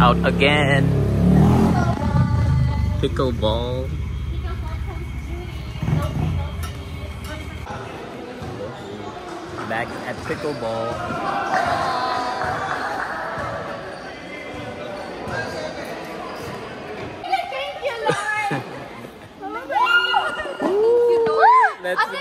out again. Pickleball. Back at pickleball. Thank you, Lord. Let's go.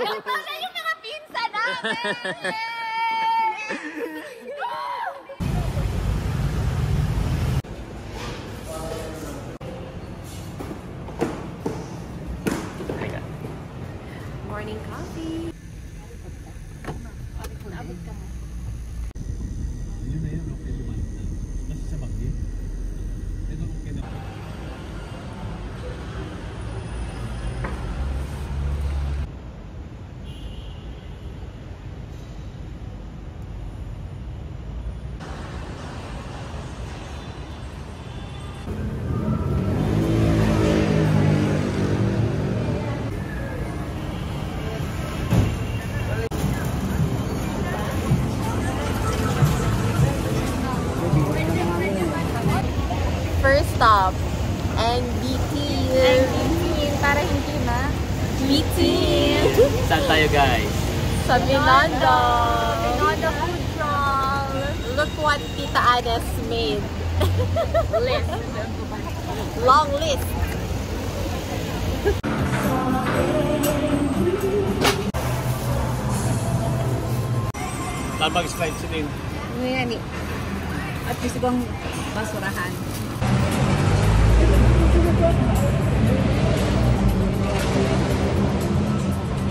Yung pala yung mga pinsa namin. Morning coffee. First stop, NBT. Para hindi na. BT. Saan tayo, guys? Sa Binondo. Binondo food truck. Look what Tita Ades made. List. Long list. Starbucks slide si Din. Ano yan eh? At gusto kong basurahan.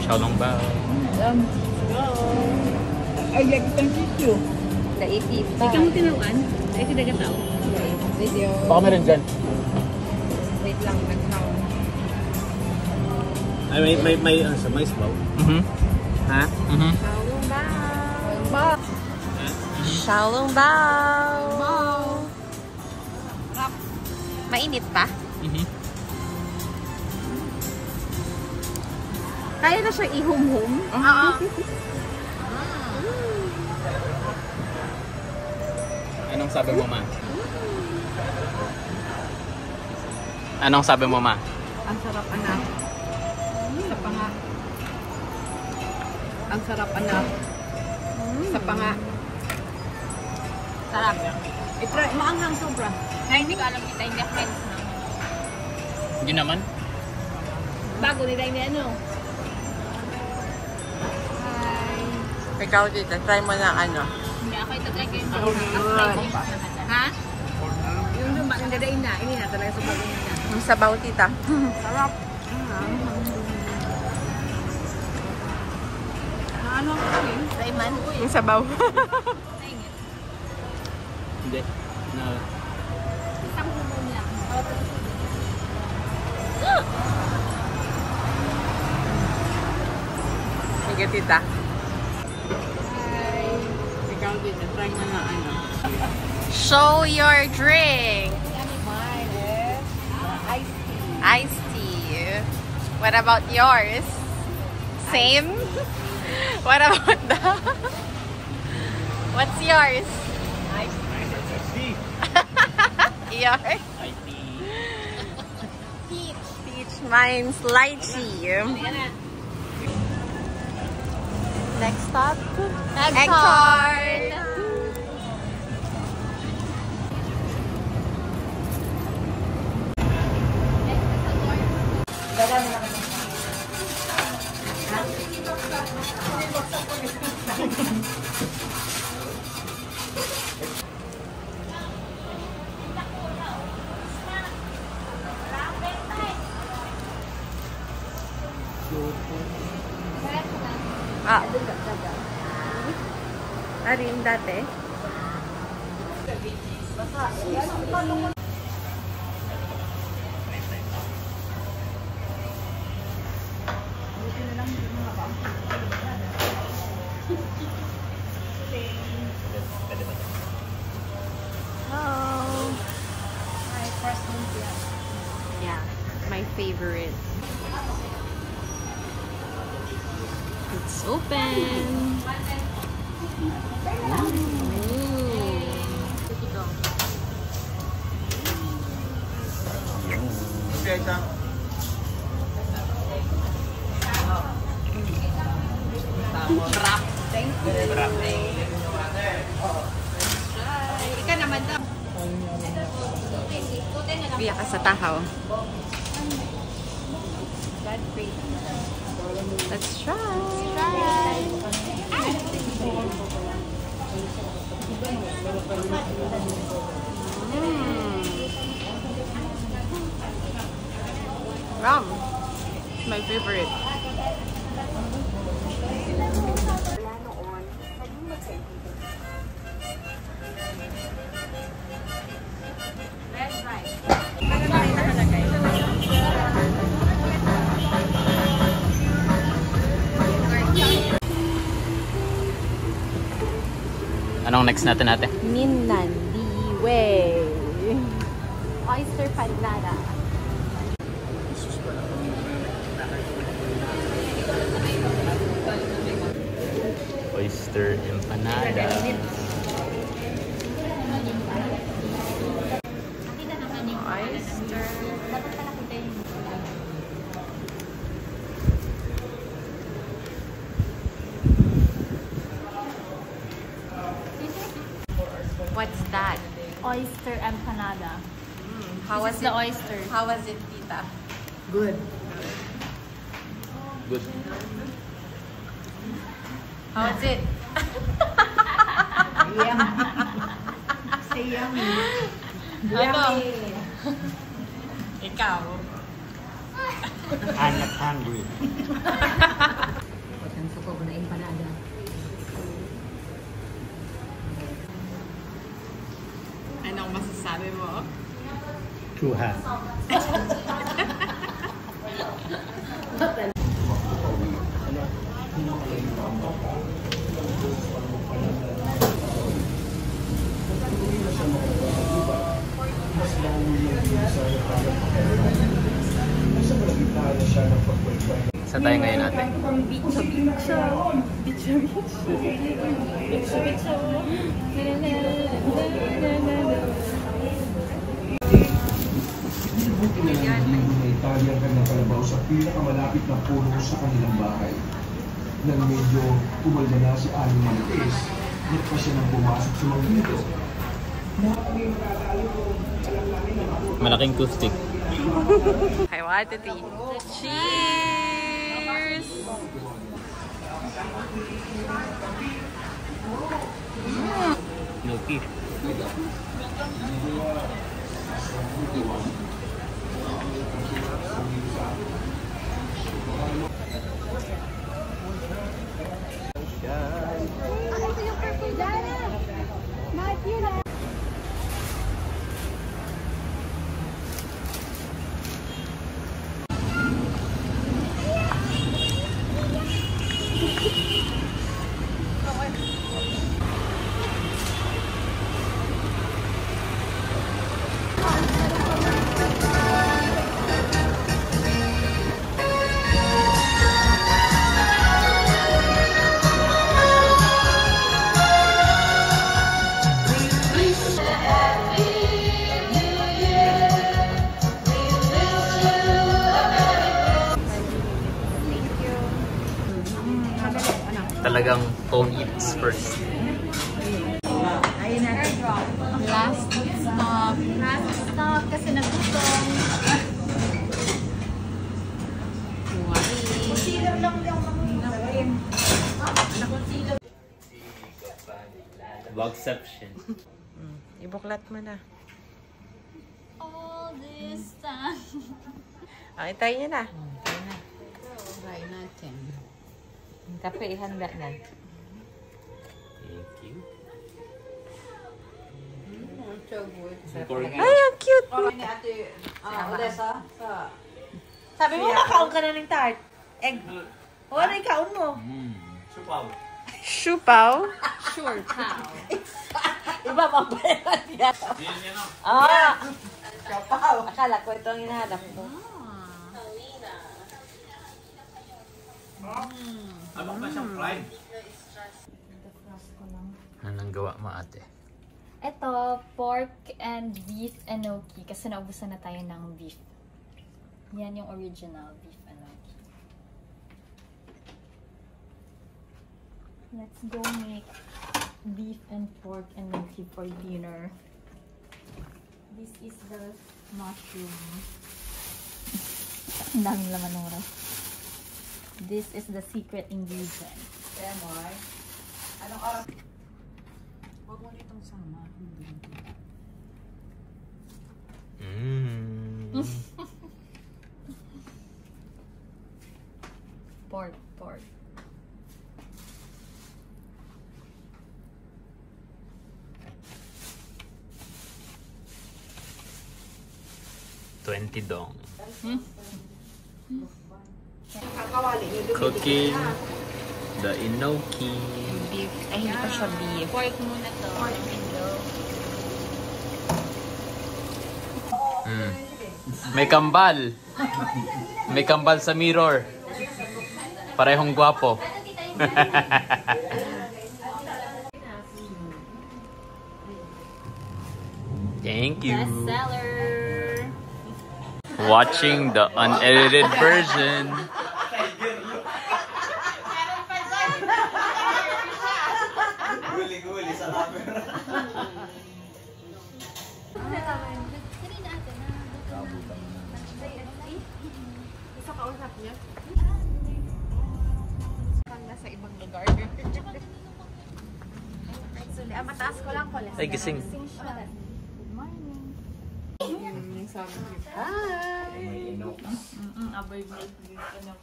Xiaolongbao. Ay, like itang sityo. Naipit. Ikaw mo tinawan? Ay, sinaga tao. Video. Baka meron dyan. Wait lang, nag-count. Ay, may sabaw. Ha? Xiaolongbao. Xiaolongbao. Mainit pa? Kaya na siya ihum-hum? Oo. Anong sabi mo, ma? Anong sabi mo, ma? Ang sarap, anak. Sa panga. Ang sarap, anak. Sa panga. Sarap. Itry, maanghang sobra. Ay, hindi ko alam kita, hindi friends na. Hindi naman. Bago nila yung ano. Ikaw dito, try mo na ano. Hindi ako ito try ko yung ha? Yung lumba, yung dadain na. Ini na talaga sa bagay na. Yung sabaw, tita. Sarap. Ano ang kami? Rayman, yung sabaw. Hindi. No. Isang bubong lang. Sige, tita. Ikaw dito, try na na ano. Show your drink. Mine is iced tea. Iced tea. What about yours? Same? What about that? What's yours? Iced tea. Yours? Peach. Peach. Mine's lychee. Next stop? Egg-tart. Ah. Ari yung dati? Oh. My first lumpia. Yeah, my favorite. It's open. Ooh. ito. Wrap. Thank you. Wrap. Ika naman daw. Biya ka sa tahaw. Let's try. Rum. It's my favorite. Anong next natin ate? Minandiwe. Oyster panada. Oyster empanada. Oyster. What's that? Oyster empanada. How was This is the oyster. How was it, Tita? Good. How was it? Say yummy. Ano? Ikaw? I'm not hungry. Ang suko ko na empanada. Anong masasabi mo? Chuha. Sa tayo ngayon ate? Ng Italian kanyang kalabaw sa pinakamalapit na puno sa kanilang bahay. Nang medyo umalda na si Aling Marites, nagpa siya nang pumasok sa mga dito. Malaking toothpick. I want to tea. Cheers! Milky. Ito yung purple Dana. Not yun ah. Talagang phone eats first. Last stop. Last stop kasi nagutom. Vlogception. Ibuklat mo na. All this time. Itay niya na. Try natin. Kape, ihanda na. Thank you. So good. Ay, ang cute! Ni ate, Odessa. Sabi mo, nakaon ka na ng tart. Egg. O, ano yung kaon mo? Supaw. Siupaw? Sure, pal. Iba pa pala niya. Siupaw. Akala ko ito ang hinahanap ko. Ano pa siyang fried? Anong gawa mo ate? Ito, pork and beef enoki kasi naubusan na tayo ng beef. Yan yung original beef enoki. Let's go make beef and pork enoki for dinner. This is the mushroom. Ang daming laman ng ref. This is the secret ingredient. Lemon. Anong oras? Huwag mo ditong sama. Pork. 20 dong. Kakawali nyo. Cooking the enoki. Beef. Ay, hindi pa siya beef. Pork muna to. May kambal. May kambal sa mirror. Parehong gwapo. Thank you. Bestseller. Watching the unedited version. Guli-guli sa camera. Isa kausap niya. Nasa ibang lugar. Actually, mataas ko lang pala. Ay, gising. May inok. Aboy beef.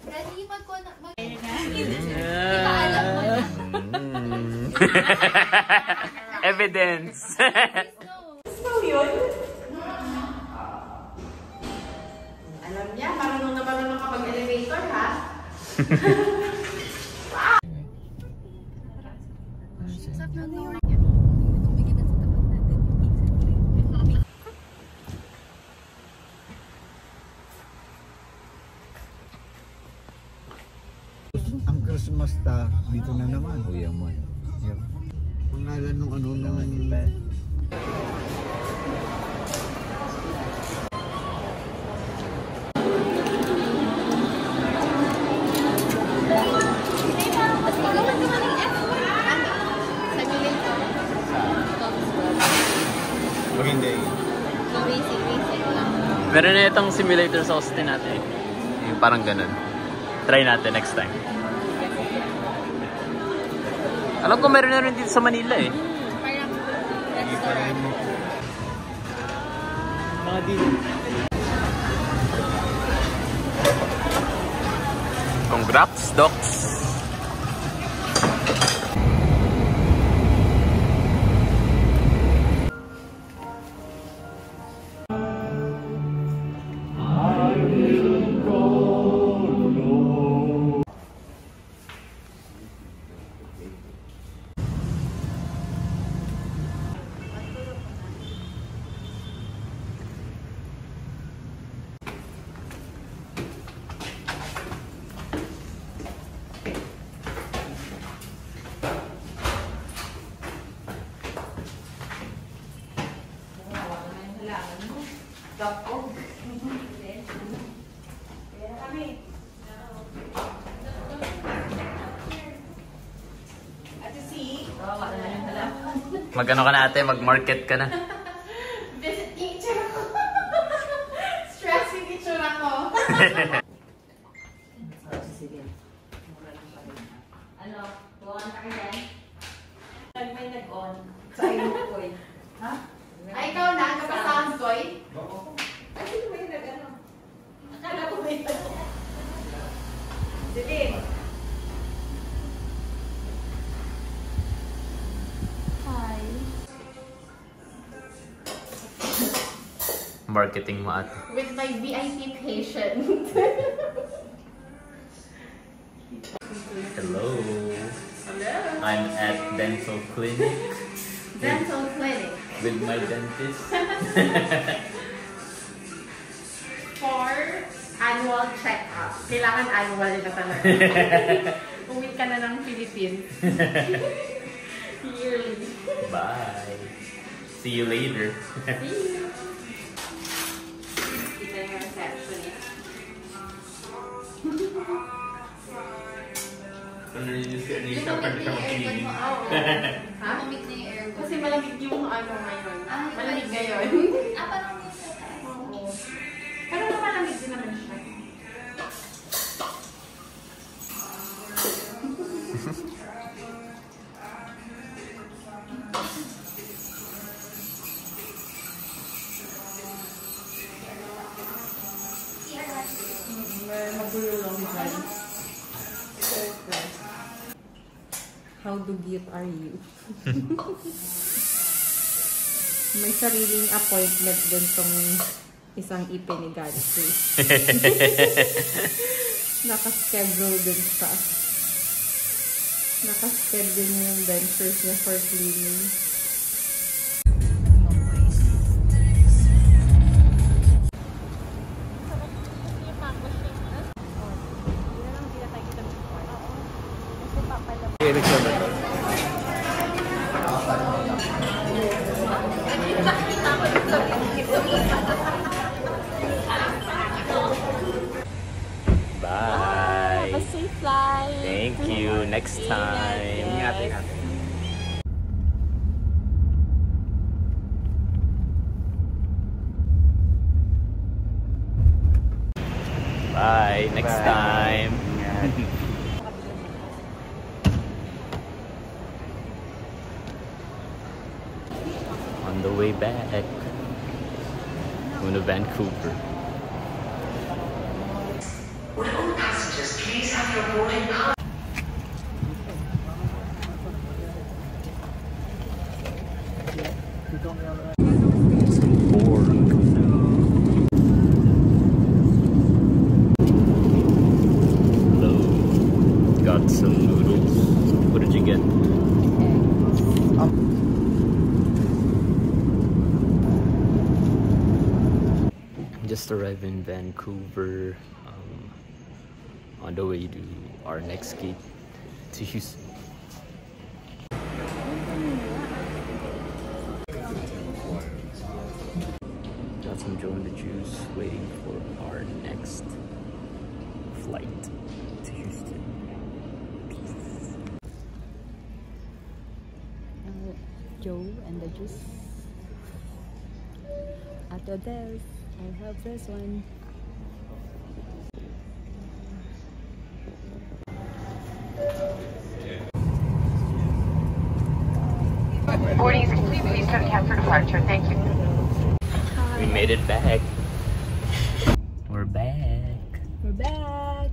Ready Evidence. Alam niya, marunong na marunong ka mag-elevator, ha? Ang Christmas dito na naman. O yaman. Pangalan nung ano naman. Pag hindi. Meron na itong simulator sa Austin natin. Yung parang ganun. Try natin next time. Alam ko meron na rin dito sa Manila eh. Mga dito. Congrats, Docs! Mag-ano ka na ate? Mag-market ka na? Visit teacher ako. Stressing teacher ako. Sige. Mura lang pa rin. Ano? Go-on ka dyan? May nag-on. Sa inukoy. Ha? Ay, ikaw na? Nagpa-sound toy? Oo. Ay, sino may nag-ano? Akala ko may nag-on. Sige. Marketing mo ate. With my VIP patient. Hello. Hello. I'm at Dental Clinic. Dental clinic. With my dentist. For annual check-up. Kailangan annual na talaga. Uwi ka na ng Philippines. Yearly. Bye. See you later. See you. Kita yung receptionist. Ha? Kasi malamig yung ano ngayon. Malamig ngayon. Oo. Pero malamig din naman siya. Magulo lang dyan. How dugyot are you? May sariling appointment din tong isang ipe ni Godfrey. Naka-schedule din siya. Naka-schedule niya yung dentures niya for cleaning. Bye. Have a safe flight. Thank you. Next time. Bye. Next time. On the way back. Going to Vancouver. Would all passengers please have your boarding pass? Hello. Got some noodles. What did you get? Just arrived in Vancouver. On the way to our next gate to Houston. Got some Joe and the Juice waiting for our next flight to Houston. Peace. Joe and the Juice. After this, I have this one. Boarding is complete. Please don't count for departure. Thank you. We made it back. We're back. We're back.